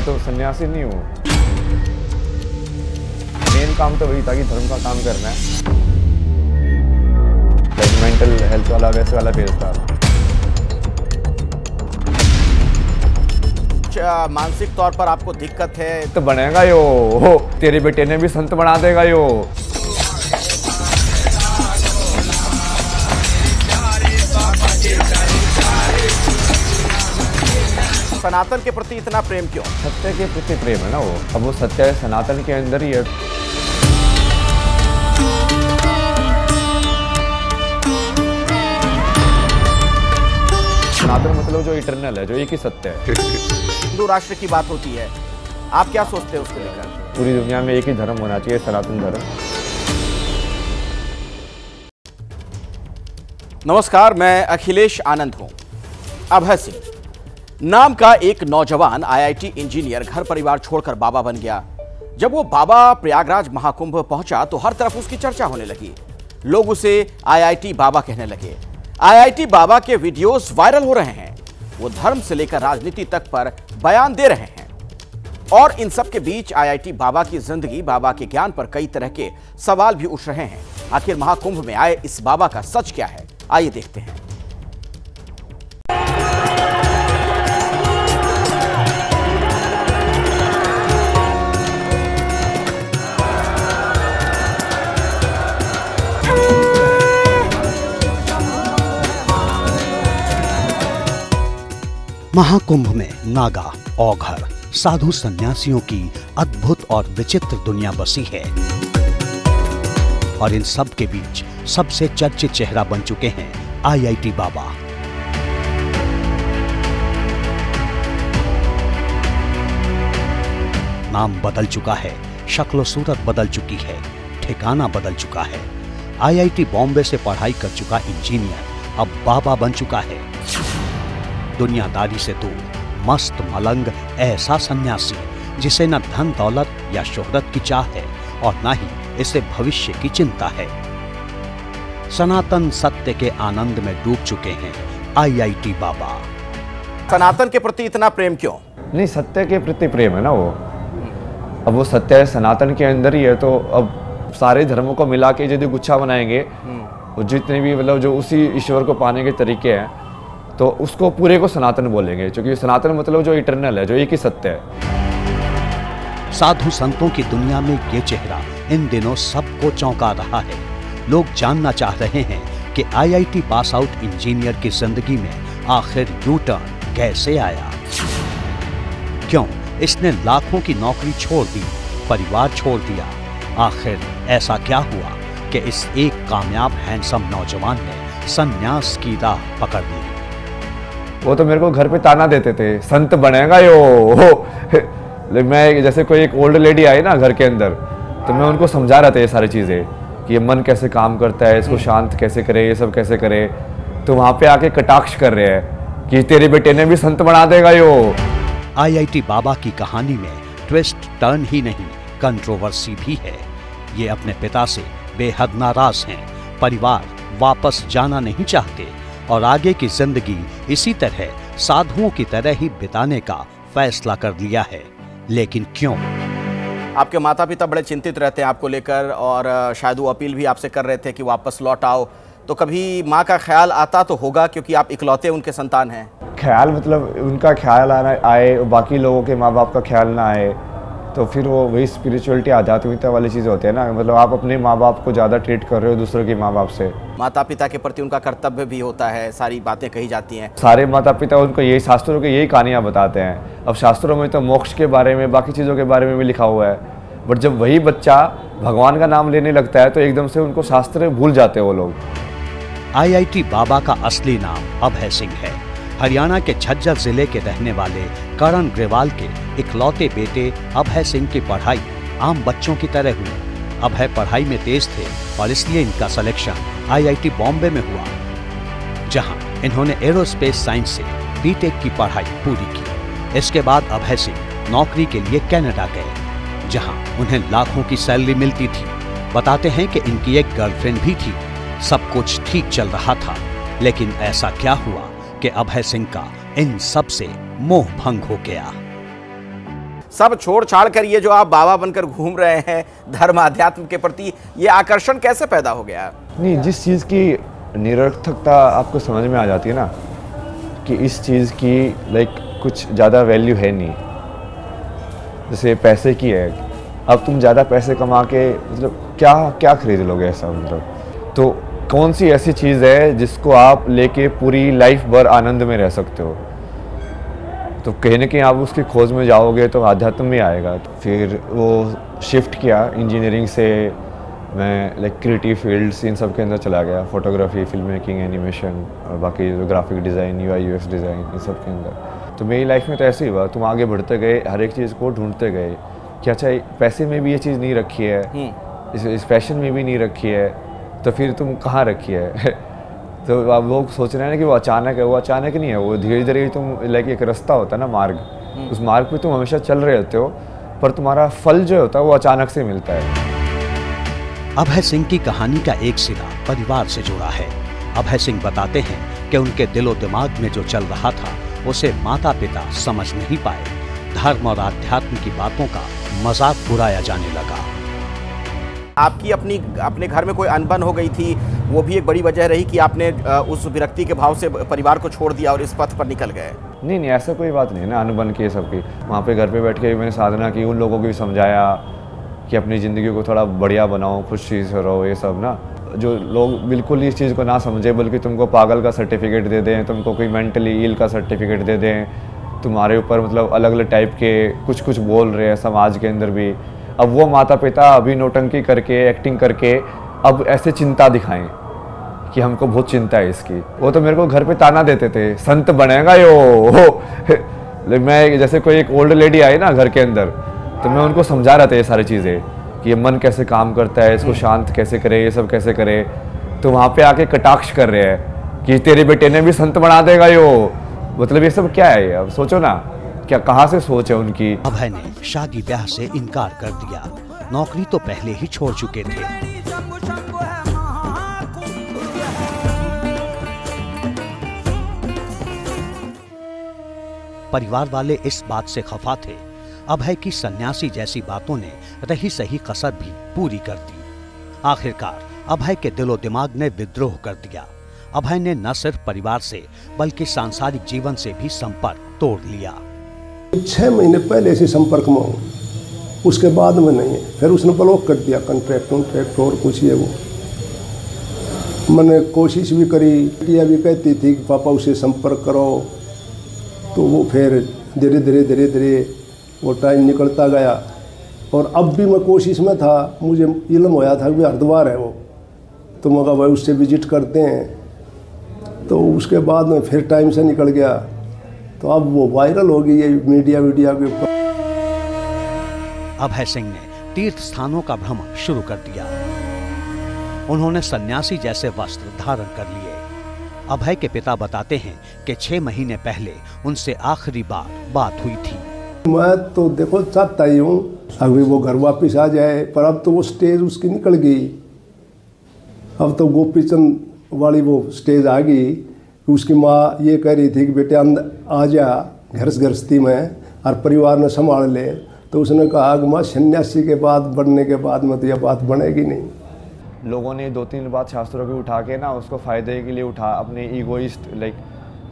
तो सन्यासी नहीं हूँ। मेन काम तो वही था कि धर्म का काम करना है। लाइक मेंटल हेल्थ वाला वैसे वाला फेज था। मानसिक तौर पर आपको दिक्कत है तो बनेगा यो हो, तेरे बेटे ने भी संत बना देगा यो। सनातन के प्रति इतना प्रेम क्यों? सत्य के प्रति प्रेम है ना वो। अब वो सत्य सनातन के अंदर ही है। सनातन मतलब जो इटर्नल है, जो एक ही सत्य है। हिंदू राष्ट्र की बात होती है, आप क्या सोचते हैं उसको लेकर? पूरी दुनिया में एक ही धर्म होना चाहिए, सनातन धर्म। नमस्कार, मैं अखिलेश आनंद हूं। अभय सिंह नाम का एक नौजवान आईआईटी इंजीनियर घर परिवार छोड़कर बाबा बन गया। जब वो बाबा प्रयागराज महाकुंभ पहुंचा तो हर तरफ उसकी चर्चा होने लगी। लोग उसे आईआईटी बाबा कहने लगे। आईआईटी बाबा के वीडियोस वायरल हो रहे हैं। वो धर्म से लेकर राजनीति तक पर बयान दे रहे हैं। और इन सब के बीच आईआईटी बाबा की जिंदगी, बाबा के ज्ञान पर कई तरह के सवाल भी उठ रहे हैं। आखिर महाकुंभ में आए इस बाबा का सच क्या है, आइए देखते हैं। महाकुंभ में नागा, औघर, साधु सन्यासियों की अद्भुत और विचित्र दुनिया बसी है। और इन सब के बीच सबसे चर्चित चेहरा बन चुके हैं आईआईटी बाबा। नाम बदल चुका है, शक्ल सूरत बदल चुकी है, ठिकाना बदल चुका है। आईआईटी बॉम्बे से पढ़ाई कर चुका इंजीनियर अब बाबा बन चुका है। दुनियादारी से दूर, मस्त मलंग ऐसा सन्यासी जिसे न धन दौलत या शोहरत की चाह है और न ही इसे भविष्य की चिंता है। सनातन सत्य के आनंद में डूब चुके हैं आईआईटी बाबा। सनातन के प्रति इतना प्रेम क्यों? नहीं, सत्य के प्रति प्रेम है ना वो। अब वो सत्य सनातन के अंदर ही है, तो अब सारे धर्मों को मिला के यदि गुच्छा बनाएंगे, जितने भी मतलब जो उसी ईश्वर को पाने के तरीके हैं, तो उसको पूरे को सनातन बोलेंगे। क्योंकि सनातन मतलब जो इटर्नल है, जो एक ही सत्य है। साधु संतों की दुनिया में ये चेहरा इन दिनों सबको चौंका रहा है। लोग जानना चाह रहे हैं कि आईआईटी पास आउट इंजीनियर की जिंदगी में आखिर यू टर्न कैसे आया। क्यों इसने लाखों की नौकरी छोड़ दी, परिवार छोड़ दिया। आखिर ऐसा क्या हुआ कि इस एक कामयाब हैंडसम नौजवान ने संन्यास की राह पकड़ ली। वो तो मेरे को घर पे ताना देते थे, संत बनेगा यो हो। मैं जैसे कोई एक ओल्ड लेडी आई ना घर के अंदर, तो मैं उनको समझा रहा था ये सारी चीज़ें कि ये मन कैसे काम करता है, इसको शांत कैसे करे, ये सब कैसे करे। तो वहाँ पे आके कटाक्ष कर रहे हैं कि तेरे बेटे ने भी संत बना देगा यो। आईआईटी बाबा की कहानी में ट्विस्ट टर्न ही नहीं, कंट्रोवर्सी भी है। ये अपने पिता से बेहद नाराज हैं, परिवार वापस जाना नहीं चाहते और आगे की जिंदगी इसी तरह साधुओं की तरह ही बिताने का फैसला कर लिया है। लेकिन क्यों? आपके माता पिता बड़े चिंतित रहते हैं आपको लेकर और शायद वो अपील भी आपसे कर रहे थे कि वापस लौट आओ। तो कभी माँ का ख्याल आता तो होगा, क्योंकि आप इकलौते उनके संतान हैं। ख्याल मतलब उनका ख्याल आए, बाकी लोगों के माँ बाप का ख्याल ना आए, तो फिर वो वही स्पिरिचुअलिटी, आध्यात्मिकता वाली चीज़ होती है ना। मतलब आप अपने माँ बाप को ज़्यादा ट्रीट कर रहे हो दूसरों के माँ बाप से। माता पिता के प्रति उनका कर्तव्य भी होता है, सारी बातें कही जाती हैं। सारे माता पिता उनको यही शास्त्रों की यही कहानियाँ बताते हैं। अब शास्त्रों में तो मोक्ष के बारे में, बाकी चीज़ों के बारे में भी लिखा हुआ है, बट जब वही बच्चा भगवान का नाम लेने लगता है तो एकदम से उनको शास्त्र भूल जाते हैं वो लोग। आईआईटी बाबा का असली नाम अभय सिंह है। हरियाणा के झज्जर जिले के रहने वाले करण ग्रेवाल के इकलौते बेटे अभय सिंह की पढ़ाई आम बच्चों की तरह हुई। अभय पढ़ाई में तेज थे और इसलिए इनका सिलेक्शन आईआईटी बॉम्बे में हुआ, जहां इन्होंने एरोस्पेस साइंस से बीटेक की पढ़ाई पूरी की। इसके बाद अभय सिंह नौकरी के लिए कनाडा गए, जहां उन्हें लाखों की सैलरी मिलती थी। बताते हैं कि इनकी एक गर्लफ्रेंड भी थी। सब कुछ ठीक चल रहा था, लेकिन ऐसा क्या हुआ कि अभय सिंह का इन सब से मोह भंग हो गया। सब छोड़ छाड़ कर ये जो आप बाबा बनकर घूम रहे हैं धर्म अध्यात्म के प्रति, ये आकर्षण कैसे पैदा हो गया? नहीं, जिस चीज़ की निरर्थकता आपको समझ में आ जाती है ना कि इस चीज़ की लाइक कुछ ज़्यादा वैल्यू है नहीं, जैसे पैसे की है, अब तुम ज़्यादा पैसे कमा के मतलब क्या क्या खरीद लोगे ऐसा, मतलब तो कौन सी ऐसी चीज़ है जिसको आप लेके पूरी लाइफ भर आनंद में रह सकते हो? तो कहीं ना कहीं आप उसकी खोज में जाओगे तो अध्यात्म भी आएगा। तो फिर वो शिफ्ट किया इंजीनियरिंग से, मैं लाइक क्रिएटिव फील्ड्स इन सब के अंदर चला गया, फोटोग्राफी, फिल्म मेकिंग, एनिमेशन और बाकी जो graphic design, UI UX design, इन सब के अंदर। तो मेरी लाइफ में तो ऐसे ही हुआ, तुम आगे बढ़ते गए, हर एक चीज़ को ढूंढते गए कि अच्छा पैसे में भी ये चीज़ नहीं रखी है, इस पैशन में भी नहीं रखी है, तो फिर तुम कहाँ रखी है? तो अब लोग सोच रहे हैं ना कि वो अचानक है, वो अचानक नहीं है, वो धीरे धीरे तुम लाइक एक रास्ता होता है ना, मार्ग, उस मार्ग पे तुम हमेशा चल रहे होते हो, पर तुम्हारा फल जो होता है वो अचानक से मिलता है। अभय सिंह की कहानी का एक सिरा परिवार से जुड़ा है। अभय सिंह बताते हैं कि उनके दिलो दिमाग में जो चल रहा था उसे माता पिता समझ नहीं पाए। धर्म और आध्यात्म की बातों का मजाक उड़ाया जाने लगा। आपकी अपने घर में कोई अनबन हो गई थी, वो भी एक बड़ी वजह रही कि आपने उस विरक्ति के भाव से परिवार को छोड़ दिया और इस पथ पर निकल गए? नहीं, ऐसा कोई बात नहीं है ना अनबन की सबकी। वहाँ पे घर पे बैठ के मैंने साधना की, उन लोगों को भी समझाया कि अपनी ज़िंदगी को थोड़ा बढ़िया बनाओ, खुशी से रहो, ये सब ना। जो लोग बिल्कुल इस चीज़ को ना समझे, बल्कि तुमको पागल का सर्टिफिकेट दे दें, तुमको कोई मेंटली इल का सर्टिफिकेट दे दें, तुम्हारे ऊपर मतलब अलग अलग टाइप के कुछ बोल रहे हैं समाज के अंदर भी। अब वो माता पिता अभी नौटंकी करके, एक्टिंग करके अब ऐसे चिंता दिखाएं कि हमको बहुत चिंता है इसकी। वो तो मेरे को घर पे ताना देते थे, संत बनेगा यो। मैं जैसे कोई एक ओल्ड लेडी आई ना घर के अंदर, तो मैं उनको समझा रहा था ये सारी चीज़ें कि ये मन कैसे काम करता है, इसको शांत कैसे करे, ये सब कैसे करे। तो वहाँ पे आके कटाक्ष कर रहे हैं कि तेरे बेटे ने भी संत बना देगा यो। मतलब ये सब क्या है? अब सोचो ना, क्या कहाँ से सोच है उनकी। अभय ने शादी ब्याह से इनकार कर दिया, नौकरी तो पहले ही छोड़ चुके थे। परिवार वाले इस बात से खफा थे, अभय की सन्यासी जैसी बातों ने रही सही कसर भी पूरी कर दी। आखिरकार अभय के दिलो दिमाग ने विद्रोह कर दिया। अभय ने न सिर्फ परिवार से बल्कि सांसारिक जीवन से भी संपर्क तोड़ लिया। 6 महीने पहले से संपर्क में हूँ, उसके बाद में नहीं है। फिर उसने ब्लॉक कर दिया कॉन्ट्रैक्ट और कुछ ये वो। मैंने कोशिश भी करी, टिया भी कहती थी कि पापा उसे संपर्क करो, तो वो फिर धीरे धीरे वो टाइम निकलता गया। और अब भी मैं कोशिश में था, मुझे इल्म होया था कि हरिद्वार है वो, तो मैं कहा भाई उससे विजिट करते हैं। तो उसके बाद में फिर टाइम से निकल गया, तो अब वो वायरल हो गई है मीडिया के ऊपर। अभय सिंह ने तीर्थ स्थानों का भ्रमण शुरू कर दिया। उन्होंने सन्यासी जैसे वस्त्र धारण कर लिए। अभय के पिता बताते हैं कि 6 महीने पहले उनसे आखिरी बार बात हुई थी। मैं तो देखो चाहता ही हूँ अभी वो घर वापस आ जाए, पर अब तो वो स्टेज उसकी निकल गई। अब तो गोपीचंद वाली वो स्टेज आ गई। उसकी माँ ये कह रही थी कि बेटे अंदर आ जा गृहस्थी में और परिवार ने संभाल ले, तो उसने कहा कि माँ सन्यासी के बाद बनने के बाद में तो यह बात बनेगी नहीं। लोगों ने 2-3 बात शास्त्रों की उठा के ना उसको फ़ायदे के लिए उठा, अपने ईगोइस्ट लाइक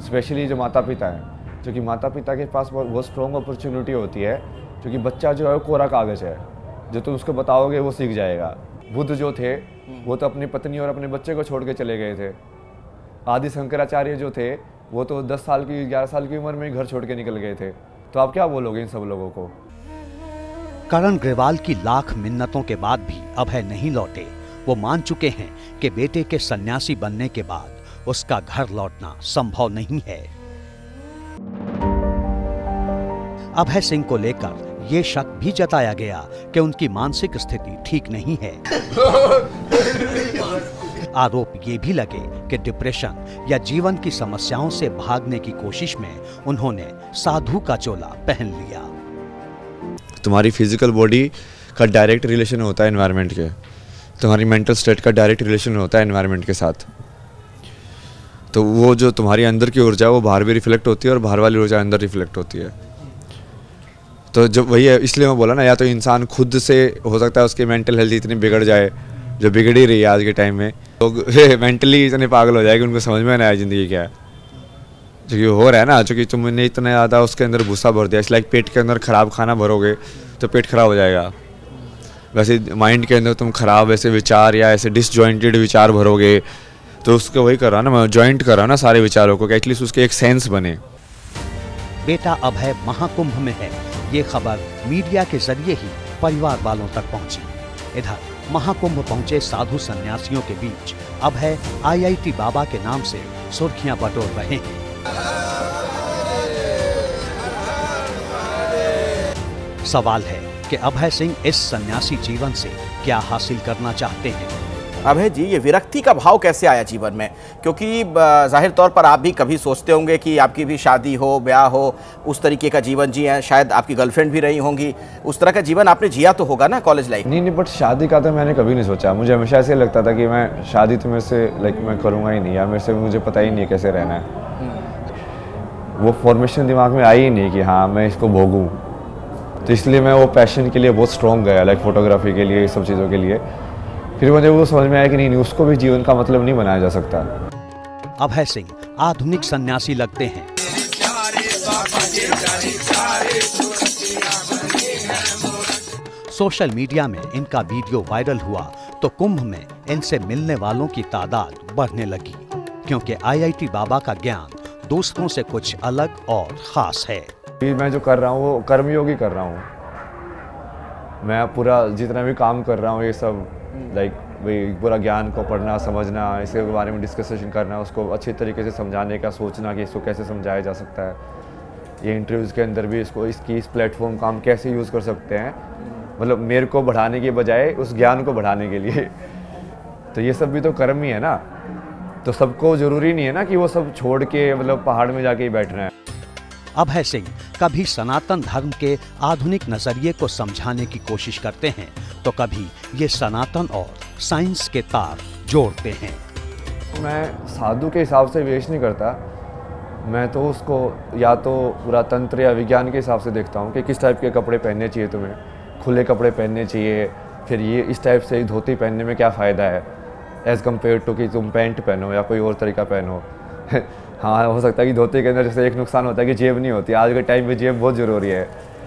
स्पेशली जो माता पिता हैं, क्योंकि माता पिता के पास बहुत स्ट्रॉन्ग अपॉर्चुनिटी होती है, क्योंकि बच्चा जो है वो कोरा कागज़ है, जो तुम उसको बताओगे वो सीख जाएगा। बुद्ध जो थे वो तो अपनी पत्नी और अपने बच्चे को छोड़ के चले गए थे। आदि शंकराचार्य जो थे वो तो 10 साल की 11 साल की उम्र में घर छोड़ के निकल गए थे। तो आप क्या बोलोगे इन सब लोगों को? करण ग्रेवाल की लाख मिन्नतों के बाद भी अभय नहीं लौटे। वो मान चुके हैं कि बेटे के सन्यासी बनने के बाद उसका घर लौटना संभव नहीं है। अभय सिंह को लेकर ये शक भी जताया गया कि उनकी मानसिक स्थिति ठीक नहीं है। आरोप ये भी लगे कि डिप्रेशन या जीवन की समस्याओं से भागने की कोशिश में उन्होंने साधु का चोला पहन लिया। तुम्हारी फिजिकल बॉडी का डायरेक्ट रिलेशन होता है एनवायरनमेंट के, तुम्हारी मेंटल स्टेट का डायरेक्ट रिलेशन होता है एनवायरनमेंट के साथ। तो वो जो तुम्हारी अंदर की ऊर्जा है वो बाहर भी रिफ्लेक्ट होती है और बाहर वाली ऊर्जा अंदर रिफ्लेक्ट होती है। तो जब वही है, इसलिए मैं बोला ना, या तो इंसान खुद से हो सकता है उसकी मेंटल हेल्थ इतनी बिगड़ जाए, जो बिगड़ ही रही है आज के टाइम में, लोग मेंटली इतने पागल हो जाए कि उनको समझ में ना आए ज़िंदगी क्या है। जो कि हो रहा है ना, चूँकि तुमने इतना ज़्यादा उसके अंदर भूसा भर दिया, इसलिए पेट के अंदर ख़राब खाना भरोगे तो पेट खराब हो जाएगा। वैसे माइंड के अंदर तुम खराब ऐसे विचार या ऐसे डिसजॉइंटेड विचार भरोगे तो उसको वही कर रहा ना, मैं जॉइंट कर रहा ना सारे विचारों को, कि एटलीस्ट उसके एक सेंस बने। बेटा अभय महाकुंभ में है, ये खबर मीडिया के जरिए ही परिवार वालों तक पहुंची। इधर महाकुंभ पहुंचे साधु सन्यासियों के बीच अभय IIT बाबा के नाम से सुर्खियां बटोर रहे हैं। सवाल है कि अभय सिंह इस सन्यासी जीवन से क्या हासिल करना चाहते हैं। अभय जी, ये विरक्ति का भाव कैसे आया जीवन में? क्योंकि जाहिर तौर पर आप भी कभी सोचते होंगे कि आपकी भी शादी हो, ब्याह हो, उस तरीके का जीवन जिए, शायद आपकी गर्लफ्रेंड भी रही होंगी, उस तरह का जीवन आपने जिया तो होगा ना कॉलेज लाइफ? नहीं, बट शादी का तो मैंने कभी नहीं सोचा। मुझे हमेशा ऐसे लगता था कि मैं शादी तो मेरे से मैं करूँगा ही नहीं, या मेरे से मुझे पता ही नहीं है कैसे रहना है। वो फॉर्मेशन दिमाग में आई ही नहीं कि हाँ मैं इसको भोगूँ। तो इसलिए मैं वो पैशन के लिए बहुत स्ट्रॉन्ग गया, फोटोग्राफी के लिए, ये सब चीज़ों के लिए। फिर मुझे वो समझ में आया कि नहीं, उसको भी जीवन का मतलब नहीं बनाया जा सकता। अभय सिंह आधुनिक सन्यासी लगते हैं। सोशल मीडिया में इनका वीडियो वायरल हुआ तो कुंभ में इनसे मिलने वालों की तादाद बढ़ने लगी, क्योंकि IIT बाबा का ज्ञान दूसरों से कुछ अलग और खास है। मैं जो कर रहा हूँ वो कर्मयोगी कर रहा हूँ। मैं पूरा जितना भी काम कर रहा हूँ ये सब वही पूरा ज्ञान को पढ़ना, समझना, इसके बारे में डिस्कशन करना, उसको अच्छी तरीके से समझाने का सोचना कि इसको कैसे समझाया जा सकता है। ये इंटरव्यूज़ के अंदर भी इस प्लेटफॉर्म का हम कैसे यूज़ कर सकते हैं, मतलब मेरे को बढ़ाने के बजाय उस ज्ञान को बढ़ाने के लिए। तो ये सब भी तो कर्म ही है ना। तो सबको ज़रूरी नहीं है ना कि वो सब छोड़ के मतलब पहाड़ में जाके ही बैठना है। अभय सिंह कभी सनातन धर्म के आधुनिक नजरिए को समझाने की कोशिश करते हैं तो कभी ये सनातन और साइंस के तार जोड़ते हैं। मैं साधु के हिसाब से वेश नहीं करता, मैं तो उसको या तो पूरा तंत्र या विज्ञान के हिसाब से देखता हूँ कि किस टाइप के कपड़े पहनने चाहिए, तुम्हें खुले कपड़े पहनने चाहिए, फिर ये इस टाइप से धोती पहनने में क्या फ़ायदा है एज़ कम्पेयर टू कि तुम पैंट पहनो या कोई और तरीका पहनो। हाँ, हो सकता है कि धोती के अंदर जैसे एक नुकसान होता है कि जेब नहीं होती। आज के टाइम में जेब बहुत ज़रूरी है,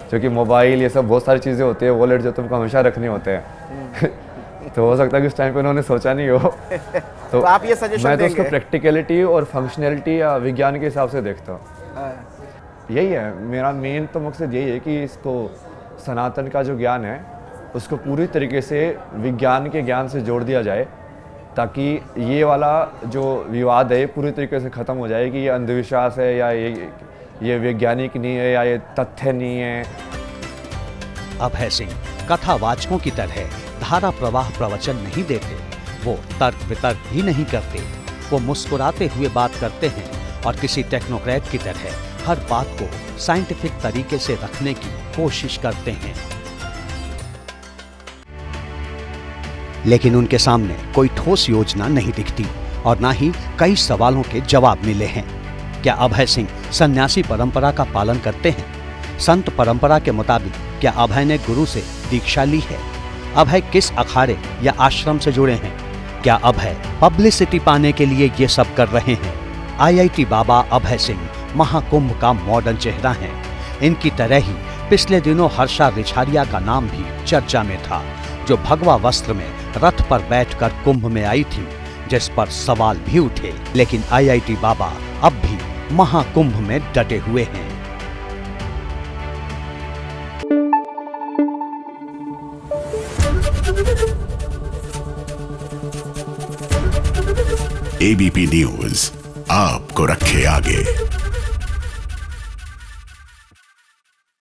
क्योंकि मोबाइल ये सब बहुत सारी चीज़ें होती है, वॉलेट जो तुमको हमेशा रखने होते हैं। तो हो सकता है कि उस टाइम पे उन्होंने सोचा नहीं हो। तो आप ये सजेशन मैं तो देंगे? उसको प्रैक्टिकलिटी और फंक्शनैलिटी या विज्ञान के हिसाब से देखता हूँ। यही है मेरा मेन तो मकसद, यही है कि इसको सनातन का जो ज्ञान है उसको पूरी तरीके से विज्ञान के ज्ञान से जोड़ दिया जाए, ताकि ये वाला जो विवाद है पूरी तरीके से ख़त्म हो जाए कि ये अंधविश्वास है या ये वैज्ञानिक नहीं है या ये तथ्य नहीं है। अभय सिंह कथावाचकों की तरह धारा प्रवाह प्रवचन नहीं देते, वो तर्क वितर्क भी नहीं करते। वो मुस्कुराते हुए बात करते हैं और किसी टेक्नोक्रेट की तरह हर बात को साइंटिफिक तरीके से रखने की कोशिश करते हैं। लेकिन उनके सामने कोई ठोस योजना नहीं दिखती और ना ही कई सवालों के जवाब मिले हैं। क्या अभय सिंह सन्यासी परंपरा का पालन करते हैं? संत परंपरा के मुताबिक क्या अभय ने गुरु से दीक्षा ली है? अभय किस अखाड़े या आश्रम से जुड़े हैं? क्या अभय पब्लिसिटी पाने के लिए ये सब कर रहे हैं? IIT बाबा अभय सिंह महाकुंभ का मॉडर्न चेहरा हैं। इनकी तरह ही पिछले दिनों हर्षा रिछारिया का नाम भी चर्चा में था, जो भगवा वस्त्र में रथ पर बैठकर कुंभ में आई थी, जिस पर सवाल भी उठे। लेकिन IIT बाबा अब भी महाकुंभ में डटे हुए हैं। ABP न्यूज़ आपको रखे आगे।